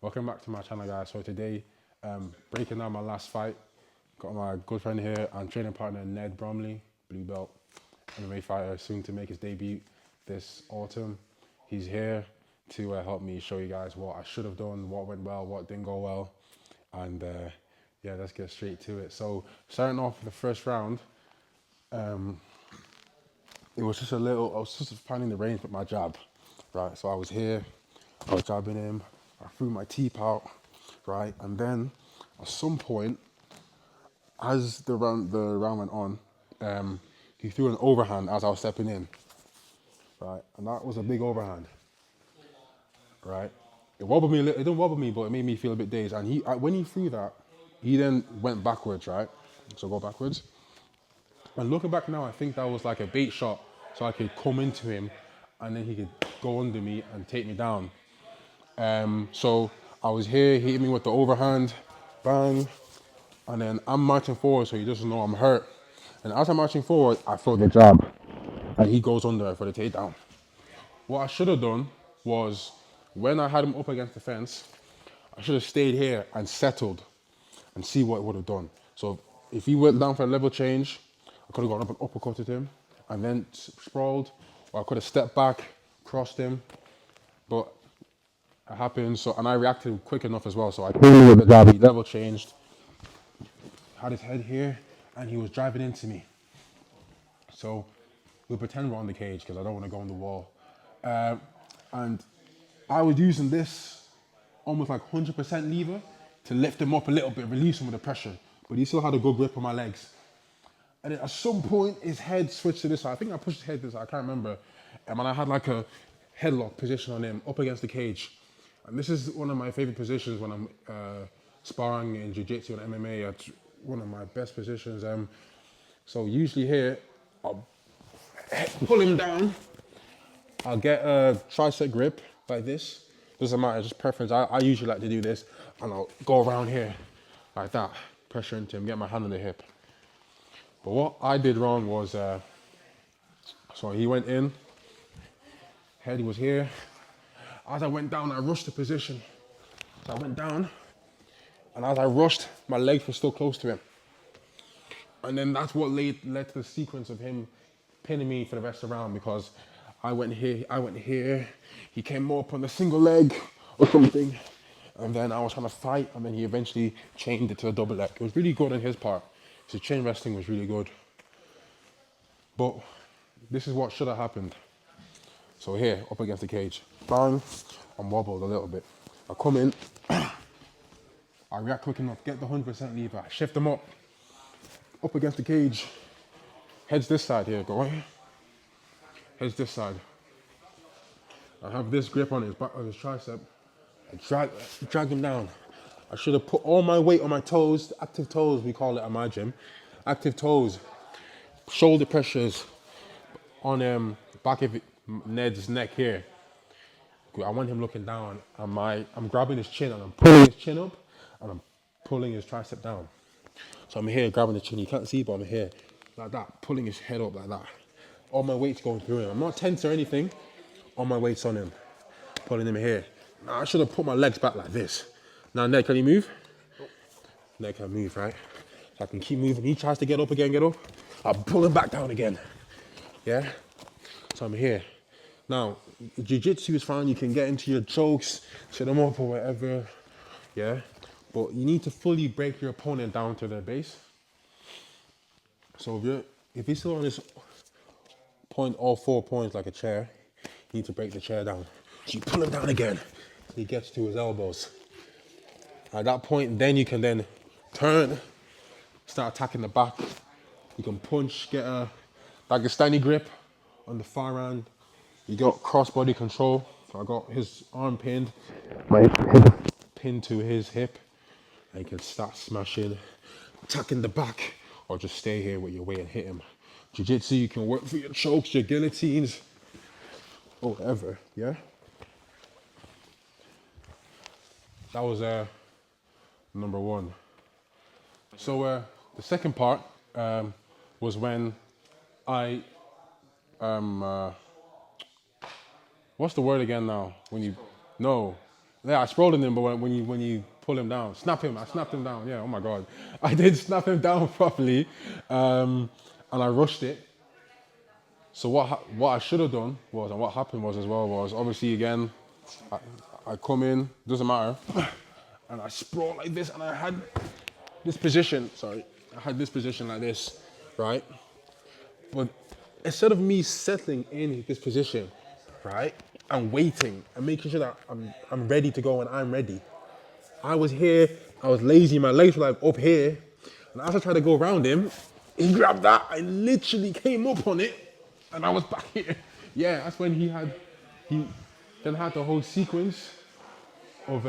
Welcome back to my channel, guys. So today, breaking down my last fight. Got my good friend here and training partner Ned Bromley, blue belt, MMA fighter, soon to make his debut this autumn. He's here to help me show you guys what I should have done, what went well, what didn't go well, and yeah, let's get straight to it. So starting off the first round, it was just I was just finding the range with my jab, right? So I was here, I was jabbing him, I threw my teeth out, right? And then at some point, as the round went on, he threw an overhand as I was stepping in, right? And that was a big overhand, right? It wobbled me a little, it didn't wobble me, but it made me feel a bit dazed. And when he threw that, he then went backwards, right? So go backwards. And looking back now, I think that was like a bait shot, so I could come into him, and then he could go under me and take me down. So I was here, he hit me with the overhand, bang, and then I'm marching forward, so he doesn't know I'm hurt. And as I'm marching forward, I throw the jab, and he goes under for the takedown. What I should have done was, when I had him up against the fence, I should have stayed here and settled and see what it would have done. So if he went down for a level change, I could have gone up and uppercutted him and then sprawled, or I could have stepped back, crossed him, but it happened. So, and I reacted quick enough as well. So I came in with the jab, he level changed, had his head here, and he was driving into me. So we'll pretend we're on the cage because I don't want to go on the wall. And I was using this almost like 100% lever to lift him up a little bit, release him with the pressure. But he still had a good grip on my legs. And then at some point, his head switched to this side. I think I pushed his head this side, I can't remember. And I had like a headlock position on him up against the cage. And this is one of my favorite positions when I'm sparring in jiu-jitsu and MMA. It's one of my best positions. So usually here, I'll pull him down. I'll get a tricep grip like this. Doesn't matter, just preference. I usually like to do this, and I'll go around here like that, pressure into him, get my hand on the hip. But what I did wrong was, so he went in, head was here. As I went down, I rushed the position. So I went down, and as I rushed, my legs were still close to him. And then that's what led to the sequence of him pinning me for the rest of the round, because I went here, he came more up on the single leg or something, and then I was trying to fight, and then he eventually chained it to a double leg. It was really good on his part. So chain wrestling was really good. But this is what should have happened. So here, up against the cage, bang, I'm wobbled a little bit. I come in, I react quick enough, get the 100% lever, I shift him up against the cage. Head's this side here, go right. Head's this side. I have this grip on his back of his tricep. I drag him down. I should have put all my weight on my toes, active toes we call it at my gym. Active toes, shoulder pressures on back of Ned's neck here. I want him looking down, and I'm grabbing his chin and I'm pulling his chin up, and I'm pulling his tricep down. So I'm here grabbing the chin, you can't see, but I'm here like that, pulling his head up like that. All my weight's going through him. I'm not tense or anything. All my weight's on him, pulling him here. Now I should have put my legs back like this. Now Ned, can you move? Ned can move, right? So I can keep moving. He tries to get up again, I'll pull him back down again. Yeah? So I'm here. Now, jiu-jitsu is fine. You can get into your chokes, set them up or whatever. Yeah? But you need to fully break your opponent down to their base. So if you're still on this point, all 4 points like a chair, you need to break the chair down. So you pull him down again. He gets to his elbows. At that point, then you can then turn, start attacking the back. You can punch, get a Dagestani grip on the far end. You got cross-body control. So I got his arm pinned, my hip pinned to his hip, and you can start smashing, attacking the back, or just stay here with your weight and hit him. Jiu-jitsu, you can work for your chokes, your guillotines, or whatever, yeah? That was number one. So the second part was when I, what's the word again now? When you, no, Yeah, I sprawled him, but when you pull him down, snap him. I snapped him down. Yeah. Oh my god, I did snap him down properly, and I rushed it. So what I should have done was, and what happened was as well was obviously again, I, I come in, doesn't matter, and I sprawl like this, and I had this position. Sorry, I had this position like this, right? But instead of me settling in this position, right, and waiting and making sure that I'm ready to go when I'm ready, I was here, I was lazy, my legs were like up here, and as I tried to go around him, he grabbed that, I literally came up on it, and I was back here. Yeah, that's when he then had the whole sequence of,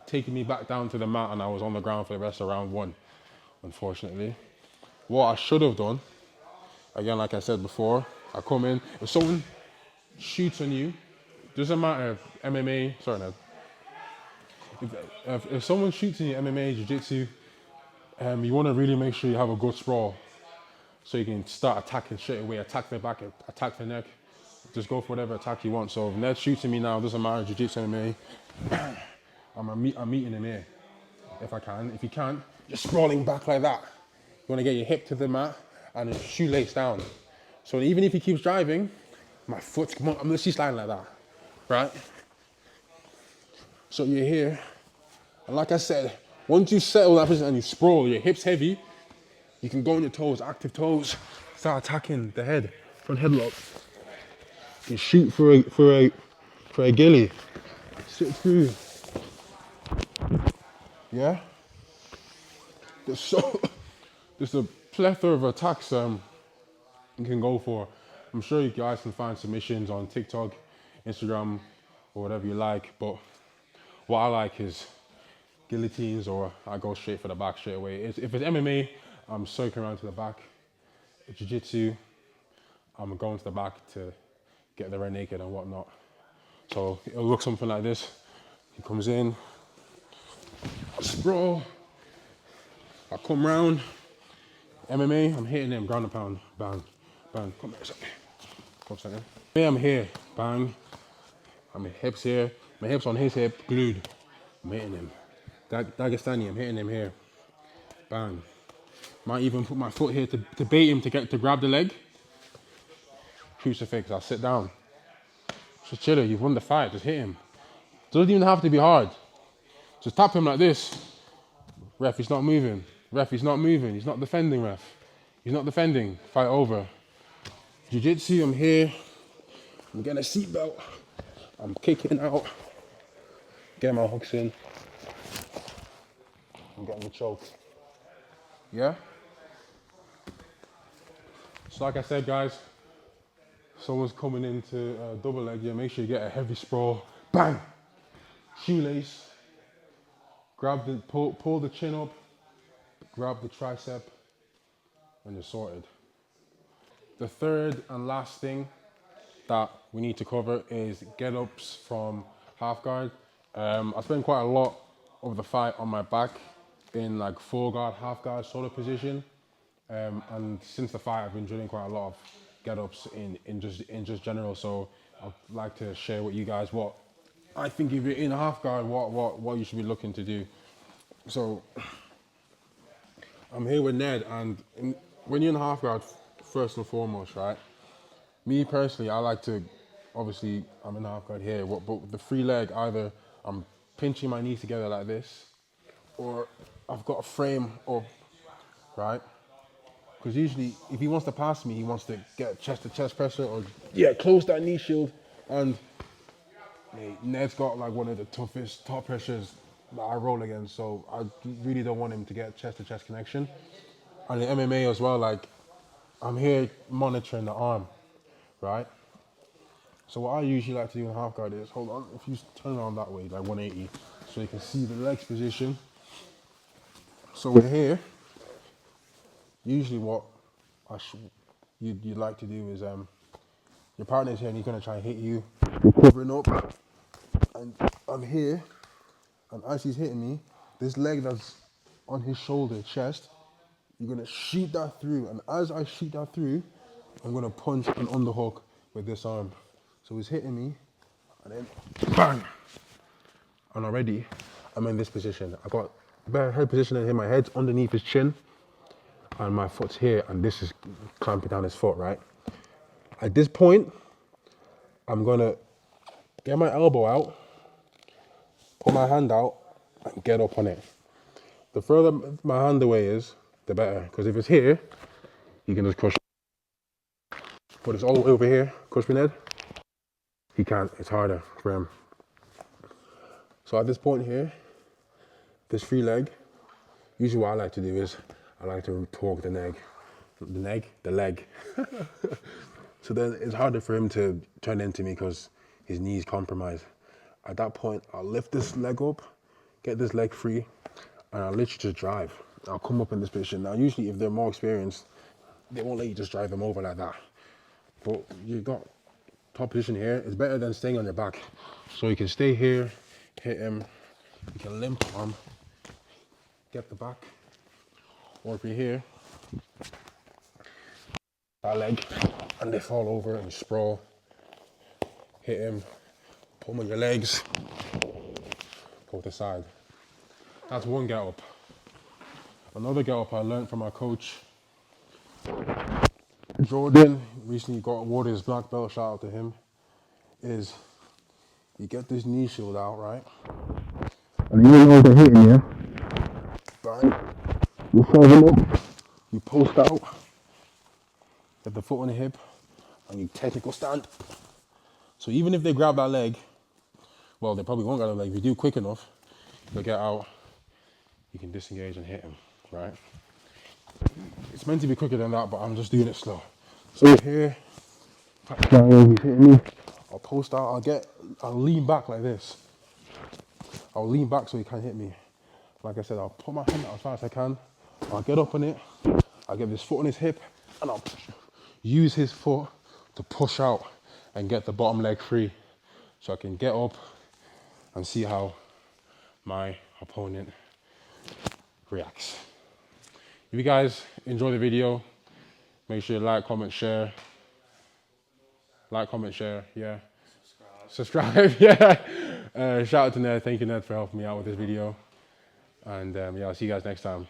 taking me back down to the mat, and I was on the ground for the rest of round one, unfortunately. What I should have done, again, like I said before, I come in, if someone shoots on you, doesn't matter if MMA, sorry, Ned, if someone shoots in you, MMA, jiu-jitsu, you want to really make sure you have a good sprawl so you can start attacking straight away, attack the back, attack the neck, just go for whatever attack you want. So if Ned's shooting me now, doesn't matter, jiu-jitsu, MMA, I'm meeting him here if I can. If you can't, just sprawling back like that. You want to get your hip to the mat and your shoelace down. So even if he keeps driving, my foot's, I'm literally sliding like that, right? So you're here, and like I said, once you settle that position and you sprawl, your hips heavy, you can go on your toes, active toes, start attacking the head, front headlock. You shoot for a gilly, sit through. Yeah? There's a plethora of attacks you can go for. I'm sure you guys can find submissions on TikTok, Instagram, or whatever you like, but what I like is guillotines, or I go straight for the back straight away. If it's MMA, I'm circling around to the back. Jiu-jitsu, I'm going to the back to get the rear naked and whatnot. So it'll look something like this. He comes in, sprawl, I come round. MMA, I'm hitting him, ground and pound, bang, bang. Come here a second. Come a second. Yeah, I'm here, bang. I'm hips here, my hips on his hip, glued. I'm hitting him. Dagestani, I'm hitting him here. Bang. Might even put my foot here to bait him to grab the leg. Crucifix, I'll sit down. Just chill, you've won the fight, just hit him. Doesn't even have to be hard. Just tap him like this. Ref, he's not moving. Ref, he's not moving. He's not defending, ref. He's not defending. Fight over. Jiu-jitsu, I'm here. I'm getting a seatbelt. I'm kicking out. Getting my hooks in. I'm getting the choke. Yeah? So like I said, guys, someone's coming into a double leg, yeah, make sure you get a heavy sprawl. Bang! Shoelace. Pull the chin up, grab the tricep, and you're sorted. The third and last thing that we need to cover is get-ups from half guard. I spent quite a lot of the fight on my back in like full guard, half guard sort of position. And since the fight, I've been drilling quite a lot of get-ups in just general. So I'd like to share with you guys what I think if you're in half guard, what you should be looking to do. So I'm here with Ned, and when you're in half guard, first and foremost, right? Me personally, I like to, obviously, I'm in half guard here, but the free leg, either I'm pinching my knees together like this, or I've got a frame up, right? Because usually, if he wants to pass me, he wants to get chest-to-chest pressure, or close that knee shield. And Ned's got like one of the toughest top pressures that I roll against, so I really don't want him to get chest-to-chest connection. And in MMA as well, like I'm here monitoring the arm, right? So what I usually like to do in half guard is, hold on, if you turn around that way, like 180, so you can see the legs position. So we're here. Usually what you'd like to do is, your partner's here and he's gonna try and hit you. You're covering up, and I'm here, and as he's hitting me, this leg that's on his shoulder, chest, you're gonna shoot that through, and as I shoot that through, I'm gonna punch an underhook with this arm. So he's hitting me, and then bang, and already I'm in this position. I got better head position in here. My head's underneath his chin, and my foot's here, and this is clamping down his foot, right? At this point, I'm gonna get my elbow out, put my hand out, and get up on it. The further my hand away is, the better, because if it's here, he can just crush. But it's all the way over here, crush my head. He can't, it's harder for him. So at this point here, this free leg, usually what I like to do is, I like to torque the leg. So then it's harder for him to turn into me because his knee's compromised. At that point, I'll lift this leg up, get this leg free, and I'll literally just drive. I'll come up in this position. Now, usually if they're more experienced, they won't let you just drive them over like that. But you've got top position here. It's better than staying on your back. So you can stay here, hit him, you can limp arm, get the back, or if you're here, that leg, and they fall over and sprawl, hit him, pull him on your legs, go to the side. That's one get up. Another get up I learned from my coach, Jordan, recently got awarded his black belt, shout out to him, is you get this knee shield out, right? And you know they're hitting you, right? You shove them up, you post out, get the foot on the hip, and you technical stand. So even if they grab that leg, well, they probably won't grab that leg. If you do quick enough, they'll get out, you can disengage and hit him, right? It's meant to be quicker than that, but I'm just doing it slow. So here, he's hitting me. I'll post out, I'll lean back like this. I'll lean back so he can't hit me. Like I said, I'll put my hand out as far as I can. I'll get up on it. I'll get this foot on his hip, and I'll use his foot to push out and get the bottom leg free. So I can get up and see how my opponent reacts. If you guys enjoy the video, make sure you like, comment, share. Like, comment, share, yeah. Subscribe, yeah. Shout out to Ned. Thank you, Ned, for helping me out with this video. And yeah, I'll see you guys next time.